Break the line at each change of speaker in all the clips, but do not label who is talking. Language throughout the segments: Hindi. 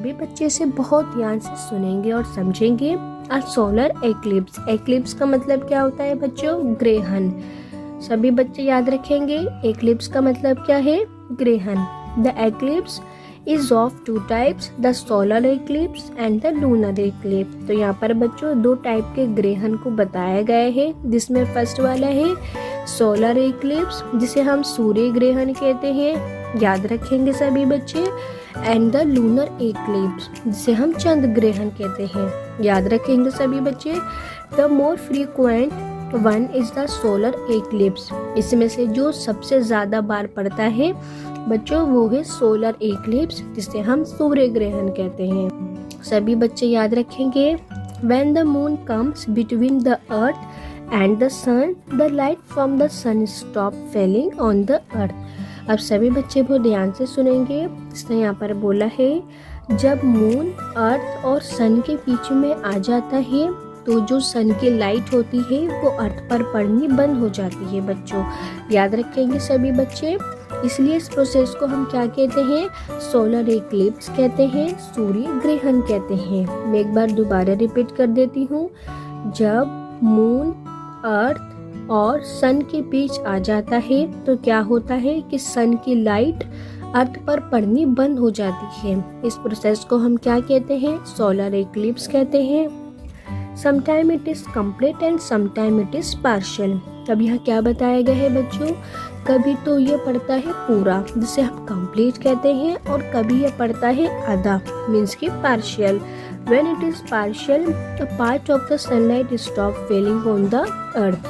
सभी बच्चे इसे बहुत ध्यान से सुनेंगे और समझेंगे। अ सोलर एक्लिप्स, एक्लिप्स का मतलब क्या होता है बच्चों? ग्रहण। सभी बच्चे याद रखेंगे एक्लिप्स का मतलब क्या है? ग्रहण। The eclipse is of two types, the solar eclipse and the lunar eclipse. तो यहाँ पर बच्चों दो टाइप के ग्रहण को बताया गया है, जिसमें फर्स्ट वाला है सोलर एक्लिप्स, जिसे हम सूर्य ग्रहण कहते हैं, याद रखेंगे सभी बच्चे। एंड द लूनर एक्लिप्स, जिसे हम चंद्र ग्रहण कहते हैं, याद रखेंगे सभी बच्चे। The more frequent one is the solar eclipse, इसमें से जो सबसे ज्यादा बार पड़ता है बच्चों वो है सोलर एक्लिप्स, जिसे हम सूर्य ग्रहण कहते हैं। सभी बच्चे याद रखेंगे। When the moon comes between the earth and the sun, the light from the sun stop falling on the earth. अब सभी बच्चे बहुत ध्यान से सुनेंगे। इसने यहाँ पर बोला है जब मून अर्थ और सन के बीच में आ जाता है तो जो सन की लाइट होती है वो अर्थ पर पड़नी बंद हो जाती है बच्चों, याद रखेंगे सभी बच्चे। इसलिए इस प्रोसेस को हम क्या कहते हैं? सोलर एक्लिप्स कहते हैं, सूर्य ग्रहण कहते हैं। मैं एक बार दोबारा रिपीट कर देती हूँ। जब मून अर्थ और सन के बीच आ जाता है तो क्या होता है कि सन की लाइट अर्थ पर पड़नी बंद हो जाती है। इस प्रोसेस को हम क्या कहते हैं? सोलर एक्लिप्स कहते हैं। Sometime it is complete and sometime it is partial. अब यहाँ क्या बताया गया है बच्चों? कभी तो ये पड़ता है पूरा, जिसे हम कंप्लीट कहते हैं, और कभी ये पड़ता है आधा, मीन्स की partial. When it is partial, a part of the sunlight stop falling on the earth.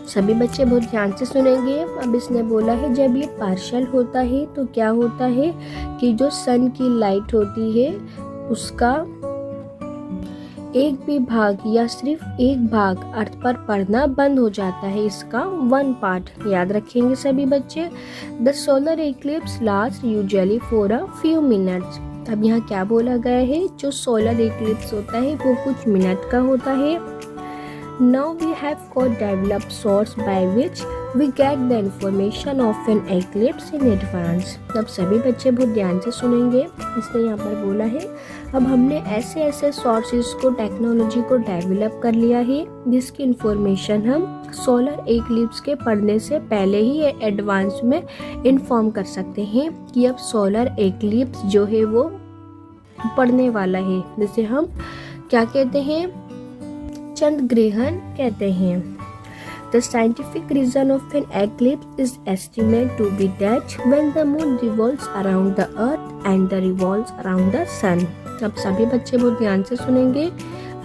सभी बच्चे बहुत ध्यान से सुनेंगे। अब इसने बोला है जब ये पार्शियल होता है तो क्या होता है कि जो सन की लाइट होती है उसका एक भी भाग या सिर्फ एक भाग अर्थ पर पड़ना बंद हो जाता है, इसका वन पार्ट, याद रखेंगे सभी बच्चे। The solar eclipse last usually for a few minutes. अब यहाँ क्या बोला गया है? जो सोलर एक्लिप्स होता है वो कुछ मिनट का होता है। Now we have got developed source by which we get the information of an eclipse in advance. अब सभी बच्चे बहुत ध्यान से सुनेंगे। इसने यहाँ पर बोला है अब हमने ऐसे ऐसे सोर्सेज को, टेक्नोलॉजी को डेवलप कर लिया है जिसकी इंफॉर्मेशन हम सोलर एक्लिप्स के पढ़ने से पहले ही एडवांस में इन्फॉर्म कर सकते हैं कि अब सोलर एक्लिप्स जो है वो पढ़ने वाला है, जिसे हम क्या कहते हैं? चंद्र ग्रहण कहते हैं। The scientific reason of an eclipse is estimated to be that when the moon revolves around the earth and the revolves around the sun. अब सभी बच्चे बहुत ध्यान से सुनेंगे।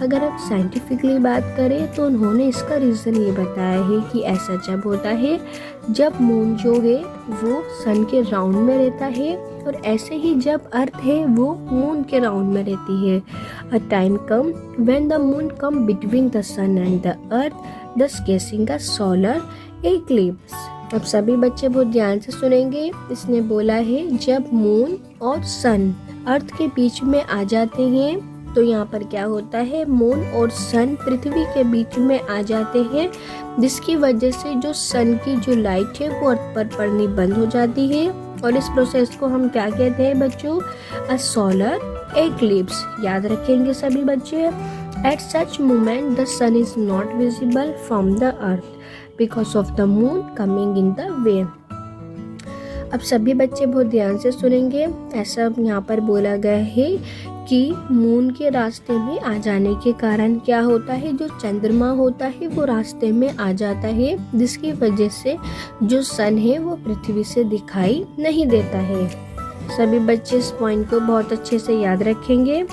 अगर आप साइंटिफिकली बात करें तो उन्होंने इसका रीज़न ये बताया है कि ऐसा जब होता है जब मून जो है वो सन के राउंड में रहता है, और ऐसे ही जब अर्थ है वो मून के राउंड में रहती है। A time come when the moon come between the sun and the earth, thus causing a solar eclipse. अब सभी बच्चे बहुत ध्यान से सुनेंगे। इसने बोला है जब मून और सन अर्थ के बीच में आ जाते हैं तो यहाँ पर क्या होता है? मून और सन पृथ्वी के बीच में आ जाते हैं, जिसकी वजह से जो सन की जो लाइट है वो अर्थ पर पड़नी बंद हो जाती है, और इस प्रोसेस को हम क्या कहते हैं बच्चों? अ सोलर एक्लिप्स, याद रखेंगे सभी बच्चे। At such moment, the sun is not visible from the earth because of the moon coming in the way. अब सभी बच्चे बहुत ध्यान से सुनेंगे। ऐसा यहाँ पर बोला गया है कि मून के रास्ते में आ जाने के कारण क्या होता है? जो चंद्रमा होता है वो रास्ते में आ जाता है, जिसकी वजह से जो सन है वो पृथ्वी से दिखाई नहीं देता है। सभी बच्चे इस पॉइंट को बहुत अच्छे से याद रखेंगे।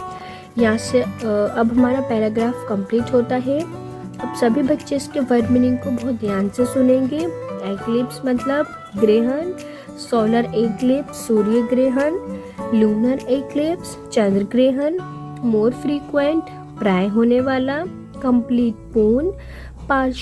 यहाँ से अब हमारा पैराग्राफ कंप्लीट होता है। अब सभी बच्चे इसके वर्ड मीनिंग को बहुत ध्यान से सुनेंगे। एक्लिप्स मतलब ग्रहण, सोलर एक्लिप्स सूर्य ग्रहण, लूनर एक्लिप्स चंद्र ग्रहण, मोर फ्रीक्वेंट प्राय होने वाला, कंप्लीट पूर्ण, पार्शियल